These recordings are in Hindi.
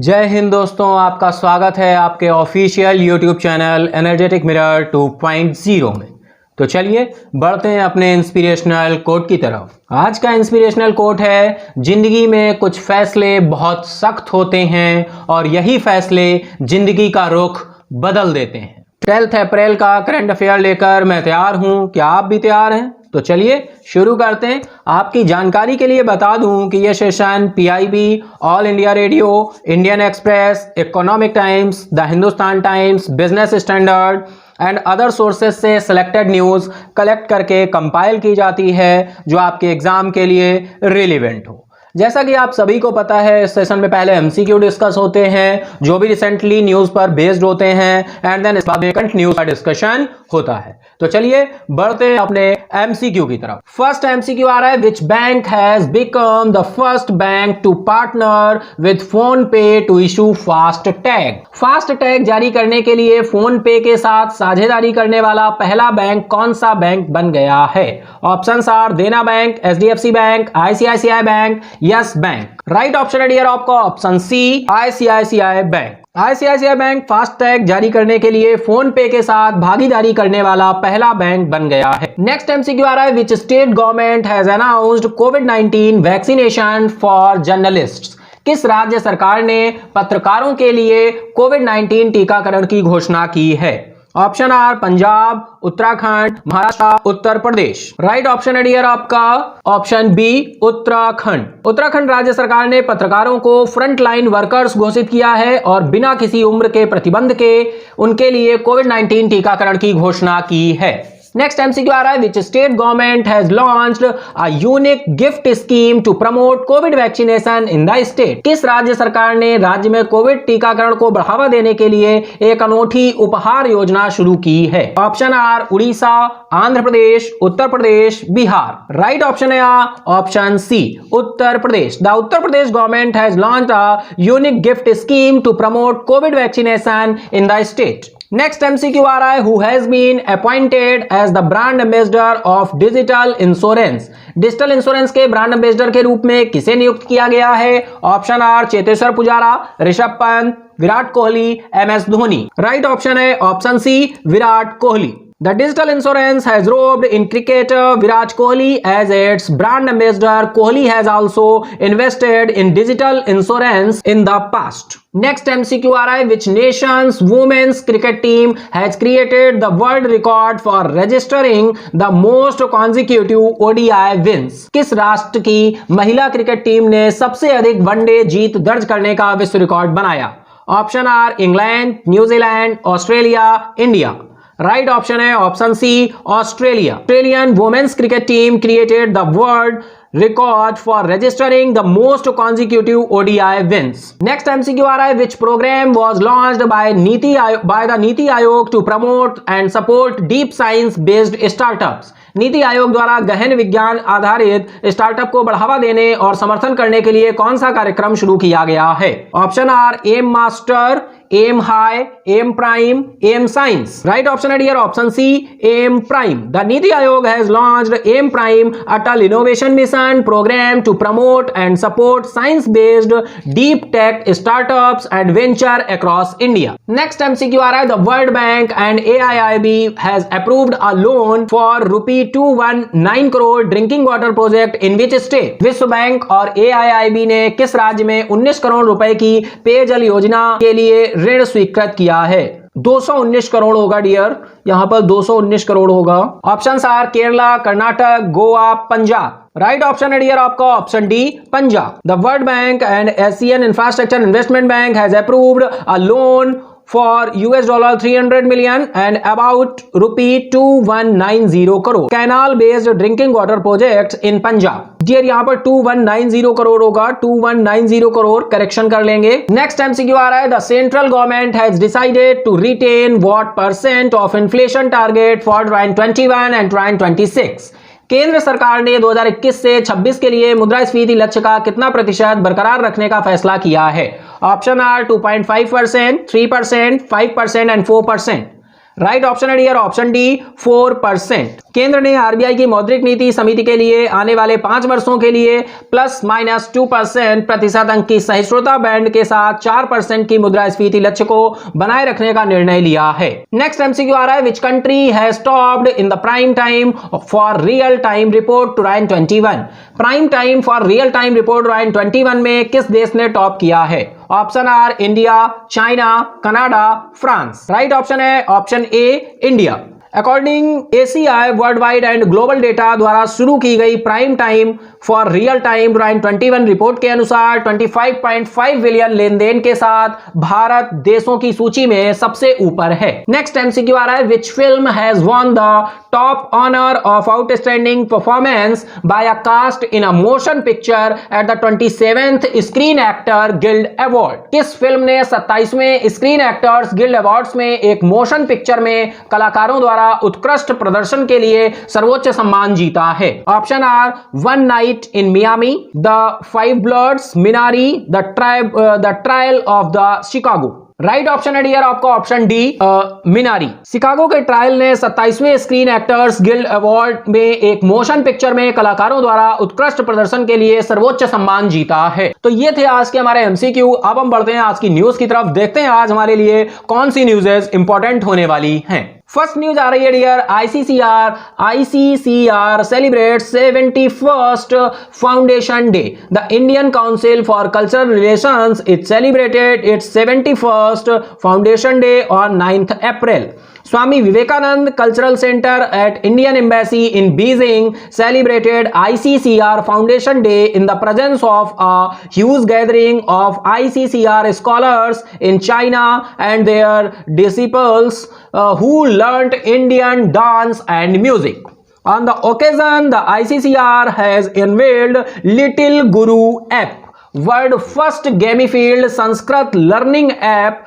जय हिंद दोस्तों, आपका स्वागत है आपके official YouTube channel energetic mirror 2.0 में। तो चलिए बढ़ते हैं अपने इंस्पिरेशनल कोट की तरफ। आज का इंस्पिरेशनल कोट है, जिंदगी में कुछ फैसले बहुत सख्त होते हैं और यही फैसले जिंदगी का रुख बदल देते हैं। 12 अप्रैल का करंट अफेयर लेकर मैं तैयार हूं। क्या आप भी तैयार हैं? तो चलिए शुरू करते हैं। आपकी जानकारी के लिए बता दूं कि यह session PIB, all India radio, Indian express, economic times, the Hindustan times, business standard and other sources से सिलेक्टेड न्यूज़ कलेक्ट करके कंपाइल की जाती है जो आपके एग्जाम के लिए रिलेवेंट हो। जैसा कि आप सभी को पता है, इस सेशन में पहले एमसीक्यू डिस्कस होते हैं जो भी रिसेंटली न्यूज़ पर बेस्ड होते हैं, एंड देन इस बाद में करंट न्यूज़ का डिस्कशन होता है। तो चलिए बढ़ते हैं अपने एमसीक्यू की तरफ। फर्स्ट एमसीक्यू आ रहा है, which bank has become the first bank to partner with PhonePe to issue FASTag. Fast tag जारी करने के लिए फोन पे के साथ साझेदारी करने वाला पहला बैंक कौन सा बैंक बन गया है? Options are Dena bank, HDFC bank, ICICI bank, yes bank. Right option है डियर आपका option C, ICICI bank. ICICI bank fast tag जारी करने के लिए फोन पे के साथ भागीदारी करने वाला पहला बैंक बन गया है। नेक्स्ट एमसीक्यू आ रहा है, which state government has announced covid vaccination for journalists. किस राज्य सरकार ने पत्रकारों के लिए कोविड-19 टीकाकरण की घोषणा की है? Option are Punjab, Uttarakhand, Maharashtra, Uttar Pradesh. Right option है डियर आपका ऑप्शन बी, उत्तराखंड। उत्तराखंड राज्य सरकार ने पत्रकारों को फ्रंट लाइन वर्कर्स घोषित किया है और बिना किसी उम्र के प्रतिबंध के उनके लिए कोविड-19 टीकाकरण की घोषणा की है। नेक्स्ट एमसीक्यू आ रहा है, which state government has launched a unique gift scheme to promote Covid vaccination in the state. किस राज्य सरकार ने राज्य में कोविड टीकाकरण को बढ़ावा देने के लिए एक अनोखी उपहार योजना शुरू की है? Option are Orissa, Andhra Pradesh, Uttar Pradesh, Bihar. Right option है option C, Uttar Pradesh. The Uttar Pradesh government has launched a unique gift scheme to promote Covid vaccination in the state. Next MCQ आ रहा है, who has been appointed as the brand ambassador of digital insurance. Digital insurance के ब्रांड एम्बेसडर के रूप में किसे नियुक्त किया गया है? Option are Cheteshwar Pujara, Rishabh Pant, Virat Kohli, MS Dhoni. Right option है option C, Virat Kohli. The digital insurance has roped in cricketer Virat Kohli as its brand ambassador. Kohli has also invested in digital insurance in the past. Next MCQ आ रहा है, which nation's women's cricket team has created the world record for registering the most consecutive ODI wins? किस राष्ट्र की महिला क्रिकेट टीम ने सबसे अधिक वनडे जीत दर्ज करने का विश्व रिकॉर्ड बनाया? Option are England, New Zealand, Australia, India. Right option है option C, Australia. Australian women's cricket team created the world record for registering the most consecutive ODI wins. Next MCQ आ रहा है, which program was launched by the NITI Aayog to promote and support deep science based startups. NITI Aayog द्वारा गहन विज्ञान आधारित स्टार्टअप को बढ़ावा देने और समर्थन करने के लिए कौन सा कार्यक्रम शुरू किया गया है? Option are M master, M high, M prime, M science. Right option है dear option C, M prime. The NITI Aayog has launched M prime Atal innovation mission program to promote and support science based deep tech startups and venture across India. Next MCQ आ रहा है, the world bank and AIIB has approved a loan for ₹219 crore drinking water project in which state. विश्व बैंक और AIIB ने किस राज्य में 19 करोड़ रुपए की पेयजल योजना के लिए ऋण स्वीकृत किया है? 219 करोड़ होगा डियर, यहां पर 219 करोड़ होगा। Options are Kerala, Karnataka, Goa, Punjab. Right option है डियर आपका option D, Punjab. The world bank and Asian infrastructure investment bank has approved a loan for $300 million and about ₹2190 crore canal based drinking water projects in Punjab। Dear यहाँ पर 2190 करोड़ होगा, 2190 करोड़ करेक्शन कर लेंगे। नेक्स्ट एमसीक्यू आ रहा है, the central government has decided to retain what % of inflation target for 2021 and 2026। केंद्र सरकार ने 2021 से 26 के लिए मुद्रास्फीति लक्ष्य का कितना प्रतिशत बरकरार रखने का फैसला किया है? Option are 2.5%, 3%, 5% and 4%। Right option है डियर ऑप्शन डी, 4%। केंद्र ने आरबीआई की मौद्रिक नीति समिति के लिए आने वाले 5 वर्षों के लिए ±2% प्रतिशत अंक की सहिष्णुता बैंड के साथ 4% की मुद्रास्फीति लक्ष्य को बनाए रखने का निर्णय लिया है। नेक्स्ट एमसीक्यू आ रहा है, which country has topped in the prime time for real time report 2021। Prime time for real time report 2021 में किस देश ने टॉप किया है? Option are India, China, Canada, France. Right option है option A India. According ACI world wide and global data द्वारा शुरू की गई prime time for real time 2021 report के अनुसार 25.5 बिलियन लेन देन के साथ भारत देशों की सूची में सबसे ऊपर है। नेक्स्ट एमसीक्यू आ रहा है, which film has won the top honour of outstanding performance by a cast in a motion picture at the 27th screen actor guild award. किस फिल्म ने 27वें स्क्रीन एक्टर्स गिल्ड अवार्ड्स में एक मोशन पिक्चर में कलाकारों द्वारा उत्कृष्ट प्रदर्शन के लिए सर्वोच्च सम्मान जीता है? Option are one night in Miami, the 5 bloods, Minari, the trial of the Chicago. Right option है डियर आपका ऑप्शन डी मिनारी। शिकागो के ट्रायल ने 27वें स्क्रीन एक्टर्स गिल्ड अवार्ड में एक मोशन पिक्चर में कलाकारों द्वारा उत्कृष्ट प्रदर्शन के लिए सर्वोच्च सम्मान जीता है। तो ये थे आज के हमारे एमसीक्यू। अब हम बढ़ते हैं आज की न्यूज की तरफ, देखते हैं आज हमारे लिए कौन सी न्यूज़ेस इंपॉर्टेंट होने वाली हैं। फर्स्ट न्यूज आ रही है dear, ICCR celebrates 71st foundation day. The Indian council for cultural relations it celebrated its 71st foundation day on 9th April. Swami Vivekanand Cultural Center at Indian Embassy in Beijing celebrated ICCR Foundation Day in the presence of a huge gathering of ICCR scholars in China and their disciples who learnt Indian dance and music. On the occasion, the ICCR has unveiled Little Guru app, world first gamified Sanskrit learning app,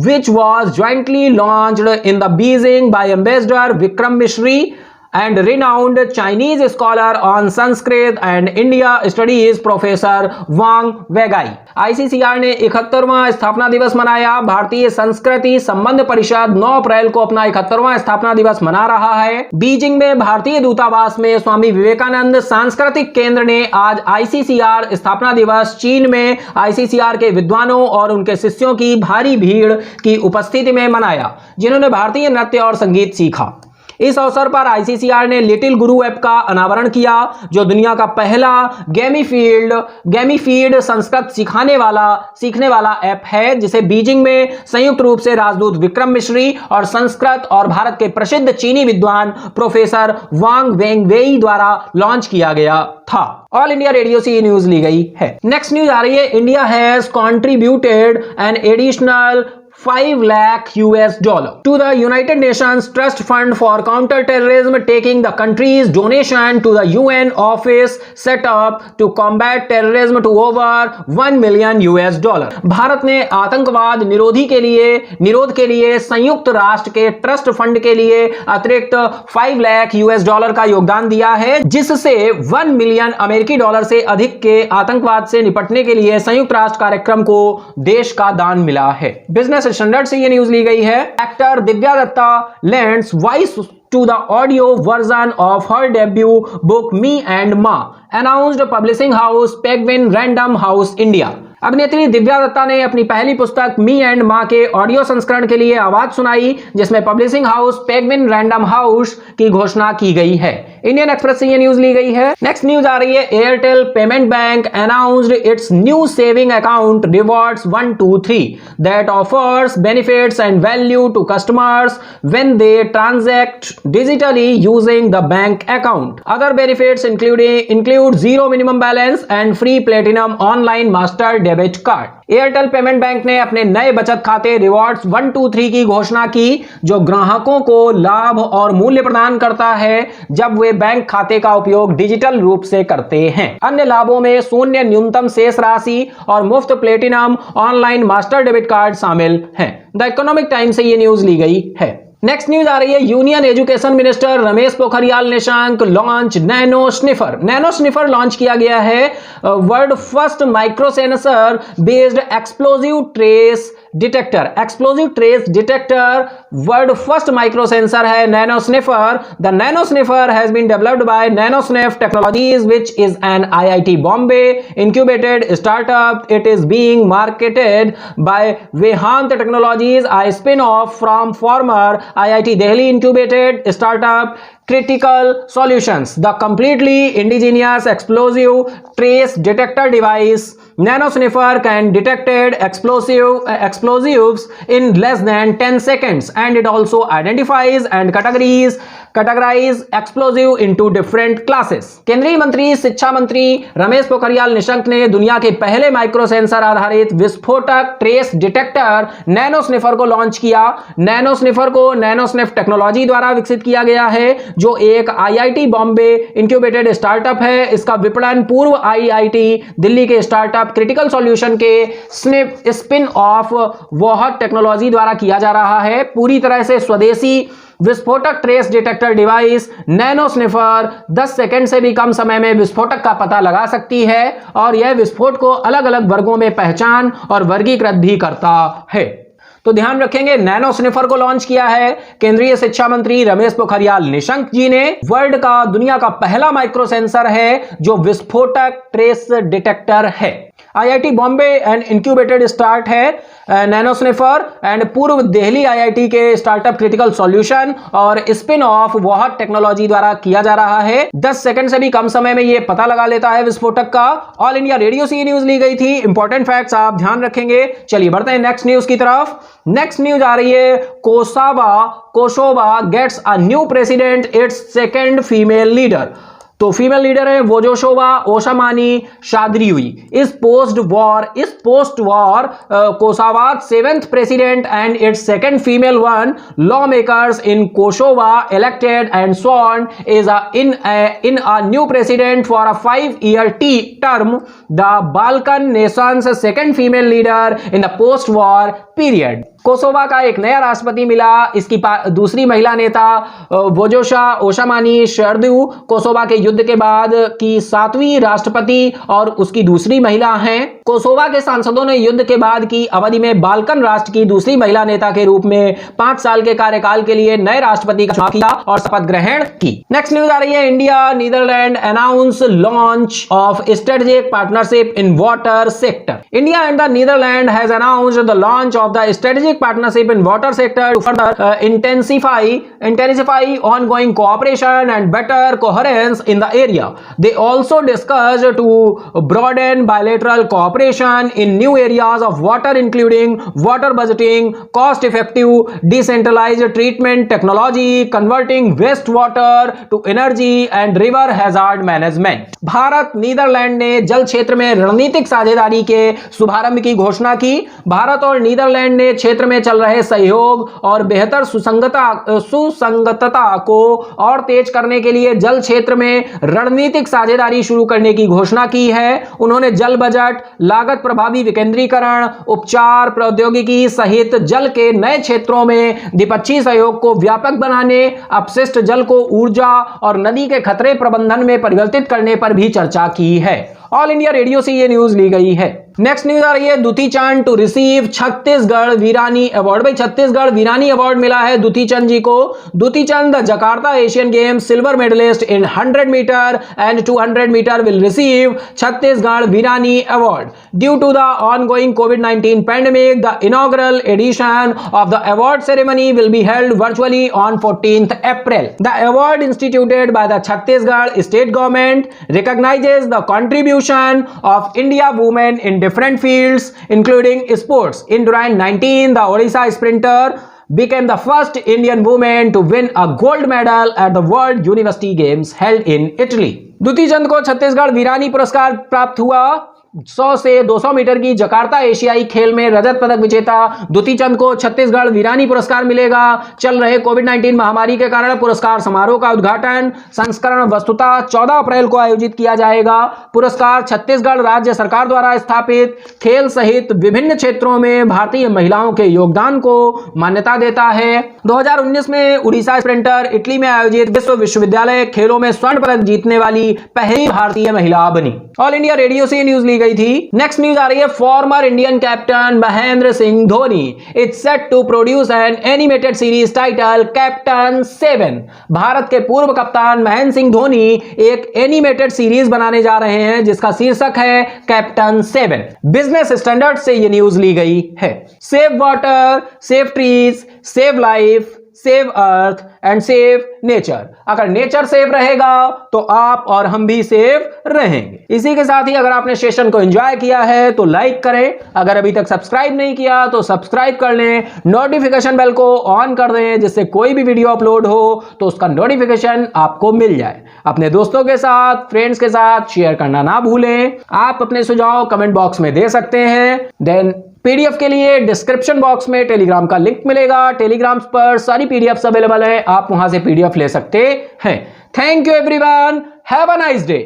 which was jointly launched in the Beijing by Ambassador Vikram Misri and renowned Chinese scholar on Sanskrit and India Studies Professor Wang Wegai. ICCR ने 71वां स्थापना दिवस मनाया। भारतीय संस्कृति संबंध परिषद 9 अप्रैल को अपना 71वां स्थापना दिवस मना रहा है। बीजिंग में भारतीय दूतावास में स्वामी विवेकानंद सांस्कृतिक केंद्र ने आज ICCR स्थापना दिवस चीन में ICCR के विद्वानों और उनके शिष्यों की भारी भीड़ की उपस्थिति में मनाया, जिन्होंने भारतीय नृत्य और संगीत सीखा। इस अवसर पर आईसीसीआर ने लिटिल गुरु ऐप का अनावरण किया, जो दुनिया का पहला गेमीफीड संस्कृत सीखने वाला ऐप है, जिसे बीजिंग में संयुक्त रूप से राजदूत विक्रम मिश्री और संस्कृत और भारत के प्रसिद्ध चीनी विद्वान प्रोफेसर वांग वेंगवेई द्वारा लॉन्च किया गया था। ऑल इंडिया रेडियो से ये न्यूज ली गई है। नेक्स्ट न्यूज आ रही है, India has contributed an additional $5 lakh to the United Nations Trust Fund for Counter-Terrorism, taking the country's donation to the UN office set up to combat terrorism to over $1 million। Bharat ने आतंकवाद निरोध के लिए संयुक्त राष्ट्र के ट्रस्ट फंड के लिए अतिरिक्त $5 लाख का योगदान दिया है, जिससे 1 मिलियन अमेरिकी डॉलर से अधिक के आतंकवाद से निपटने के लिए संयुक्त राष्ट्र कार्यक्रम को देश का दान मिला है। बिजनेस स्टैंडर्ड से ये न्यूज ली गई है। Actor Divya Dutta lends voice to the audio version of her debut book Me and Ma, announced publishing house Penguin Random House India। अभिनेत्री दिव्या दत्ता ने अपनी पहली पुस्तक मी एंड मां के ऑडियो संस्करण के लिए आवाज सुनाई, जिसमें publishing house penguin random house की घोषणा की गई है। इंडियन एक्सप्रेस से ये न्यूज ली गई है। नेक्स्ट न्यूज आ रही है, Airtel payment bank announced its new saving account rewards 123 that offers benefits and value to customers when they transact digitally using the bank account. Other benefits include zero minimum balance and free platinum online master debit card. Airtel payment bank ने अपने नए बचत खाते रिवॉर्ड्स 123 की घोषणा की, जो ग्राहकों को लाभ और मूल्य प्रदान करता है जब वे बैंक खाते का उपयोग डिजिटल रूप से करते हैं। अन्य लाभों में शून्य न्यूनतम शेष राशि और मुफ्त platinum online master debit card शामिल हैं। द इकोनॉमिक टाइम्स से ये न्यूज ली गई है। नेक्स्ट न्यूज आ रही है, union education minister Ramesh Pokhriyal Nishank launch nano sniffer launch किया गया है। World first micro sensor based explosive trace detector world first micro sensor है nano sniffer. The nano sniffer has been developed by Nanosniff technologies which is an IIT Bombay incubated startup. It is being marketed by Vehant Technologies, a spin-off from former IIT Delhi incubated startup Critical Solutions. The completely indigenous explosive trace detector device Nano Sniffer can detect explosives in less than 10 seconds, and it also identifies and categorize explosive into different classes. केंद्रीय मंत्री शिक्षा मंत्री रमेश पोखरियाल निशंक ने दुनिया के पहले माइक्रो सेंसर आधारित विस्फोटक ट्रेस डिटेक्टर नैनो स्निफर को लॉन्च किया। नैनो स्निफर को नैनो स्निफ टेक्नोलॉजी द्वारा विकसित किया गया है, जो एक आईआईटी बॉम्बे इंक्यूबेटेड स्टार्टअप है। इसका विपणन पूर्व आईआईटी दिल्ली के स्टार्टअप क्रिटिकल सॉल्यूशन के स्पिन ऑफ वोहट टेक्नोलॉजी द्वारा किया जा रहा है। पूरी तरह से स्वदेशी विस्फोटक trace detector device nano sniffer 10 second से भी कम समय में विस्फोटक का पता लगा सकती है और यह विस्फोट को अलग अलग वर्गों में पहचान और वर्गीकृत भी करता है। तो ध्यान रखेंगे, नैनो स्निफर को लॉन्च किया है केंद्रीय शिक्षा मंत्री रमेश पोखरियाल निशंक जी ने। वर्ल्ड का दुनिया का पहला माइक्रो सेंसर है जो विस्फोटक ट्रेस डिटेक्टर है। IIT Bombay and incubated start है नैनो स्निफर एंड पूर्व दिल्ली आईआईटी के स्टार्टअप क्रिटिकल सॉल्यूशन और स्पिन ऑफ वोहट टेक्नोलॉजी द्वारा किया जा रहा है। 10 सेकंड से भी कम समय में यह पता लगा लेता है विस्फोटक का। ऑल इंडिया रेडियो से न्यूज ली गई थी। इंपॉर्टेंट फैक्ट्स आप ध्यान रखेंगे। चलिए बढ़ते हैं नेक्स्ट न्यूज की तरफ। नेक्स्ट न्यूज आ रही है, Kosovo gets a new president, its second female leader. तो फीमेल लीडर है Vjosa Osmani Sadriu. Is post war Kosovo 7th president and its second female one. Lawmakers in Kosovo elected and sworn is in a new president for a 5-year term, the Balkan nation's second female leader in the post-war period. Kosovo का एक नया राष्ट्रपति मिला। इसकी दूसरी महिला नेता वोजोशा ओशामानी शार्दू कोसोवा के युद्ध के बाद की 7वीं राष्ट्रपति और उसकी दूसरी महिला हैं। कोसोवा के सांसदों ने युद्ध के बाद की अवधि में बाल्कन राष्ट्र की दूसरी महिला नेता के रूप में 5 साल के कार्यकाल के लिए नए राष्ट्रपति का चुनाव किया और शपथ ग्रहण की। नेक्स्ट न्यूज आ रही है, India Netherlands announce launch of strategic partnership in water sector. India and the Netherlands has announced the launch of the strategic partnership in water sector to further intensify ongoing cooperation and better coherence in the area. They also discussed to broaden bilateral cooperation in new areas of water, including water budgeting, cost-effective decentralized treatment technology, converting wastewater to energy and river hazard management. Bharat Netherlands ने जल क्षेत्र में रणनीतिक साझेदारी के शुभारंभ की घोषणा की। भारत और नीदरलैंड ने क्षेत्र में चल रहे सहयोग और बेहतर सुसंगतता को और तेज करने के लिए जल क्षेत्र में रणनीतिक साझेदारी शुरू करने की घोषणा की है। उन्होंने जल बजट, लागत प्रभावी विकेंद्रीकरण, उपचार प्रौद्योगिकी सहित जल के नए क्षेत्रों में द्विपक्षीय सहयोग को व्यापक बनाने, अपशिष्ट जल को ऊर्जा और नदी के खतरे प्रबंधन में परिवर्तित करने पर भी चर्चा की है। ऑल इंडिया रेडियो से ये न्यूज ली गई है। नेक्स्ट न्यूज आ रही है, दुती चंद to receive Chhattisgarh Veerani award. भाई छत्तीसगढ़ वीरानी अवार्ड मिला है दुती चंद जी को। Dutee Chand Jakarta Asian games silver medallist in 100 metre and 200 metre will receive Chhattisgarh Veerani award due to the ongoing कोविड-19 pandemic. The inaugural edition of the award ceremony will be held virtually on 14th April. The award instituted by the Chhattisgarh state government recognizes the contribution of India women in different fields, including sports. In 2019, the Odisha sprinter became the first Indian woman to win a gold medal at the World University Games held in Italy. Dutee Chand को छत्तीसगढ़ वीरानी पुरस्कार प्राप्त हुआ। 100 से 200 मीटर की जकार्ता एशियाई खेल में रजत पदक विजेता दुती चंद को छत्तीसगढ़ वीरानी पुरस्कार मिलेगा। चल रहे कोविड-19 महामारी के कारण पुरस्कार समारोह का उद्घाटन संस्करण वस्तुतः 14 अप्रैल को आयोजित किया जाएगा। पुरस्कार छत्तीसगढ़ राज्य सरकार द्वारा स्थापित खेल सहित विभिन्न क्षेत्रों में भारतीय महिलाओं के योगदान को मान्यता देता है। 2019 में उड़ीसा स्प्रिंटर इटली में आयोजित विश्व विश्वविद्यालय खेलों में स्वर्ण पदक जीतने वाली पहली भारतीय महिला बनी। ऑल इंडिया रेडियो से न्यूज ली गई थी। नेक्स्ट न्यूज आ रही है, former Indian captain Mahendra Singh Dhoni is set to produce an animated series titled captain 7। Bharat के पूर्व कप्तान महेंद्र सिंह धोनी एक एनिमेटेड सीरीज बनाने जा रहे हैं जिसका शीर्षक है कैप्टन 7। बिजनेस स्टैंडर्ड से यह न्यूज ली गई है। Save water, save trees, save life, save earth and save nature. अगर नेचर सेव रहेगा तो आप और हम भी सेव रहेंगे। इसी के साथ ही अगर आपने सेशन को एंजॉय किया है तो लाइक करें, अगर अभी तक सब्सक्राइब नहीं किया तो सब्सक्राइब कर लें, नोटिफिकेशन बेल को ऑन कर दें जिससे कोई भी वीडियो अपलोड हो तो उसका नोटिफिकेशन आपको मिल जाए। अपने दोस्तों के साथ, फ्रेंड्स के साथ शेयर करना ना भूलें। आप अपने सुझाव कमेंट बॉक्स में दे सकते हैं। देन पीडीएफ के लिए डिस्क्रिप्शन बॉक्स में टेलीग्राम का लिंक मिलेगा। टेलीग्राम पर सारी पीडीएफ्स अवेलेबल है, आप वहां से पीडीएफ ले सकते हैं। Thank you everyone, have a nice day.